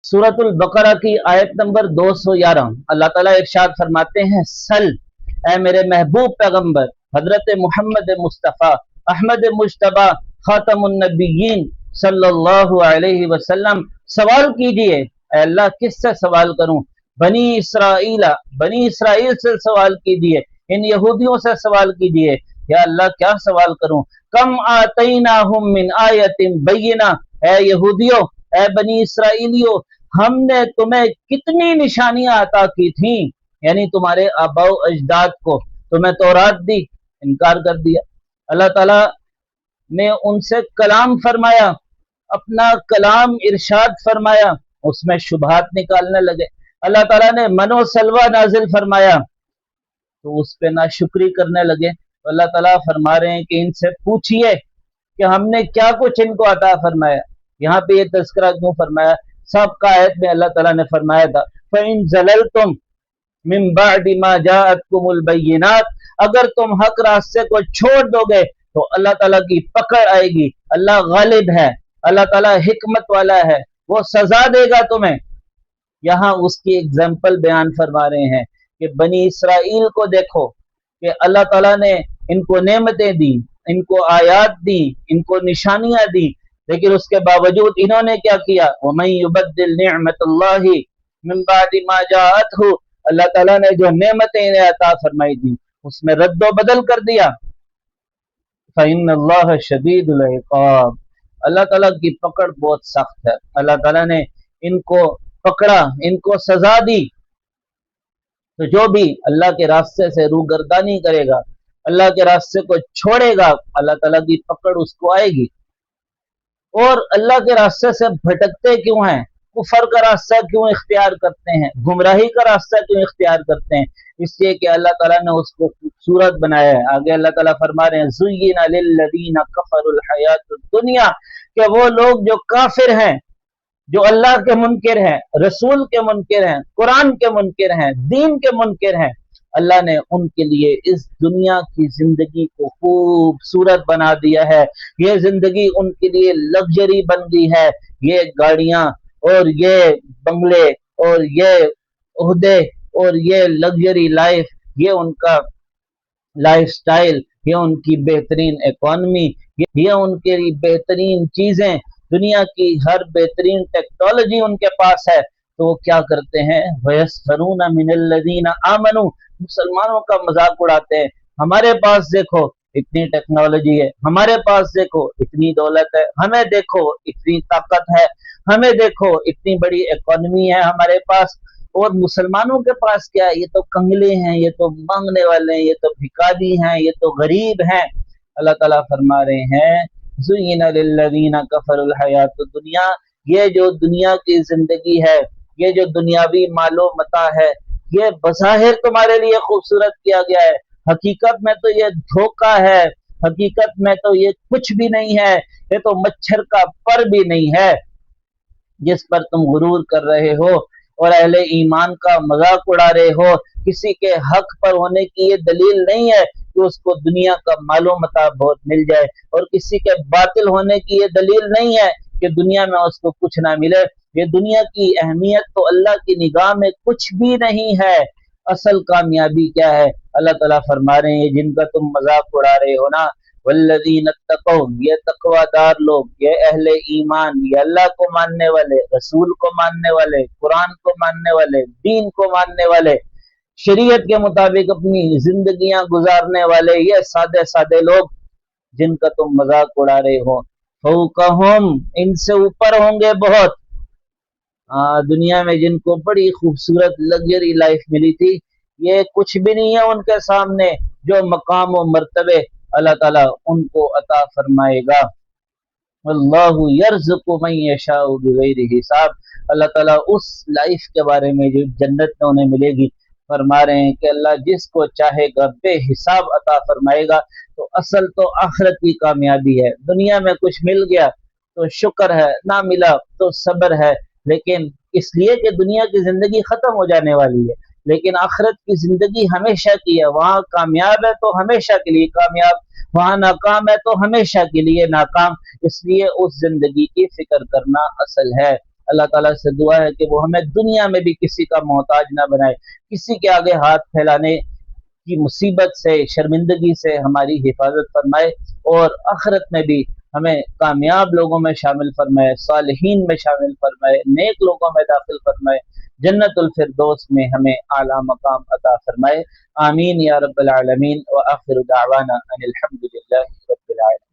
सूरत अल बकरा की आयत नंबर 211। अल्लाह ताला इरशाद फरमाते हैं, सल ए मेरे महबूब पैगंबर हजरत मोहम्मद मुस्तफ़ा अहमद मुश्तबा खातमुन नबिय्यीन सल्लल्लाहु अलैहि वसल्लम, सवाल कीजिए। ए अल्लाह, किससे सवाल करूं? बनी इसराइल से सवाल कीजिए, इन यहूदियों से सवाल कीजिए। या अल्लाह, क्या सवाल करूं? कम आतैनाहुम मिन आयतिन बय्यिना, ए यहूदियों, ए बनी इसराइलियों, हमने तुम्हें कितनी निशानियां अता की थी, यानी तुम्हारे आबाओ अजदाद को। तुम्हें तौरात दी, इनकार कर दिया। अल्लाह ताला ने उनसे कलाम फरमाया, अपना कलाम इरशाद फरमाया, उसमें शुबहात निकालने लगे। अल्लाह ताला ने मनो सलवा नाजिल फरमाया, तो उस पे नाशुक्री करने लगे। तो अल्लाह ताला फरमा रहे हैं कि इनसे पूछिए कि हमने क्या कुछ इनको अता फरमाया। यहाँ पे ये तस्करा क्यों फरमाया? सबका आयत में अल्लाह ताला ने फरमाया था, फ़इन ज़ललतुम मिन बअदि मा जाअतकुमुल बय्यिनात, अगर तुम हक रास्ते को छोड़ दोगे तो अल्लाह ताला की पकड़ आएगी। अल्लाह गालिब है, अल्लाह ताला हिकमत वाला है, वो सजा देगा तुम्हें। यहाँ उसकी एग्जाम्पल बयान फरमा रहे हैं कि बनी इसराइल को देखो कि अल्लाह ताला ने इनको नेमतें दी, इनको आयात दी, इनको निशानियां दी, लेकिन उसके बावजूद इन्होंने क्या किया? वमन युबद्दिल निअमतल्लाहि मिन बादि मा जाअतहु, अल्लाह ताला ने जो नेमतें इन्हें अता फरमाई थी उसमें रद्दो बदल कर दिया। फ़इन्नल्लाह शदीदुल इक़ाब, अल्लाह ताला की पकड़ बहुत सख्त है। अल्लाह ताला ने इनको पकड़ा, इनको सजा दी। तो जो भी अल्लाह के रास्ते से रूगर्दानी करेगा, अल्लाह के रास्ते को छोड़ेगा, अल्लाह ताला की पकड़ उसको आएगी। और अल्लाह के रास्ते से भटकते क्यों हैं? कुफर का रास्ता क्यों इख्तियार करते हैं? गुमराही का रास्ता क्यों इख्तियार करते हैं? इसलिए कि अल्लाह ताला ने उसको खूबसूरत बनाया है। आगे अल्लाह ताला फरमा रहे हैं, ज़ुय्यिना लिल्लज़ीना कफ़रुल हयातुद दुनिया, कि वो लोग जो काफिर हैं, जो अल्लाह के मुनकिर हैं, रसूल के मुनकिर हैं, कुरान के मुनकिर हैं, दीन के मुनकिर हैं, अल्लाह ने उनके लिए इस दुनिया की जिंदगी को खूबसूरत बना दिया है। ये जिंदगी उनके लिए लग्जरी बन गई है। ये गाड़ियां और ये बंगले और ये ओहदे और ये लग्जरी लाइफ, ये उनका लाइफ स्टाइल, ये उनकी बेहतरीन इकॉनमी, ये उनके लिए बेहतरीन चीजें, दुनिया की हर बेहतरीन टेक्नोलॉजी उनके पास है। तो वो क्या करते हैं? वयस्खरूना मिनल्लज़ीना आमनू, मुसलमानों का मजाक उड़ाते हैं। हमारे पास देखो इतनी टेक्नोलॉजी है, हमारे पास देखो इतनी दौलत है, हमें देखो इतनी ताकत है, हमें देखो इतनी बड़ी इकॉनमी है हमारे पास। और मुसलमानों के पास क्या है? ये तो कंगले हैं, ये तो मांगने वाले हैं, ये तो भिखारी हैं, ये तो गरीब हैं। अल्लाह ताला फरमा रहे हैं, ज़ुय्यिना लिल्लज़ीना कफ़रुल हयातुद दुनिया, ये जो दुनिया की जिंदगी है, ये जो दुनियावी मालो मता है, ये बज़ाहिर तुम्हारे लिए खूबसूरत किया गया है, हकीकत में तो ये धोखा है, हकीकत में तो ये कुछ भी नहीं है, ये तो मच्छर का पर भी नहीं है जिस पर तुम गुरूर कर रहे हो और अहले ईमान का मजाक उड़ा रहे हो। किसी के हक पर होने की ये दलील नहीं है कि उसको दुनिया का मालो मता बहुत मिल जाए, और किसी के बातिल होने की ये दलील नहीं है कि दुनिया में उसको कुछ ना मिले। ये दुनिया की अहमियत तो अल्लाह की निगाह में कुछ भी नहीं है। असल कामयाबी क्या है? अल्लाह ताला फरमा रहे हैं, जिनका तुम मजाक उड़ा रहे हो ना, वल्लज़ीन तक़ौ, ये तकवादार लोग, ये अहले ईमान, ये अल्लाह को मानने वाले, रसूल को मानने वाले, कुरान को मानने वाले, दीन को मानने वाले, शरीयत के मुताबिक अपनी जिंदगियां गुजारने वाले, ये सादे सादे लोग जिनका तुम मजाक उड़ा रहे हो, फौकहुम, इनसे ऊपर होंगे बहुत। दुनिया में जिनको बड़ी खूबसूरत लग्जरी लाइफ मिली थी, ये कुछ भी नहीं है उनके सामने। जो मकाम और मर्तबे अल्लाह ताला उनको अता फरमाएगा। अल्लाहु यर्ज़ुक़ु मन यशाउ बिग़ैरि हिसाब, अल्लाह ताला उस लाइफ के बारे में जो जन्नत में उन्हें मिलेगी फरमा रहे हैं कि अल्लाह जिसको चाहेगा बेहिसाब अता फरमाएगा। तो असल तो आखिरत की कामयाबी है। दुनिया में कुछ मिल गया तो शुक्र है, ना मिला तो सब्र है, लेकिन इसलिए कि दुनिया की जिंदगी खत्म हो जाने वाली है, लेकिन आखिरत की जिंदगी हमेशा की है। वहां कामयाब है तो हमेशा के लिए कामयाब, वहां नाकाम है तो हमेशा के लिए नाकाम। इसलिए उस जिंदगी की फिक्र करना असल है। اللہ تعالیٰ سے دعا ہے کہ وہ ہمیں دنیا میں بھی کسی کا محتاج نہ بنائے، کسی کے آگے ہاتھ پھیلانے کی مصیبت سے، شرمندگی سے ہماری حفاظت فرمائے، اور آخرت میں بھی ہمیں کامیاب لوگوں میں شامل فرمائے، صالحین میں شامل فرمائے، نیک لوگوں میں داخل فرمائے، جنت الفردوس میں ہمیں اعلیٰ مقام عطا فرمائے، آمین یا رب العالمین، وآخر دعوانا ان الحمد للہ رب العالمین۔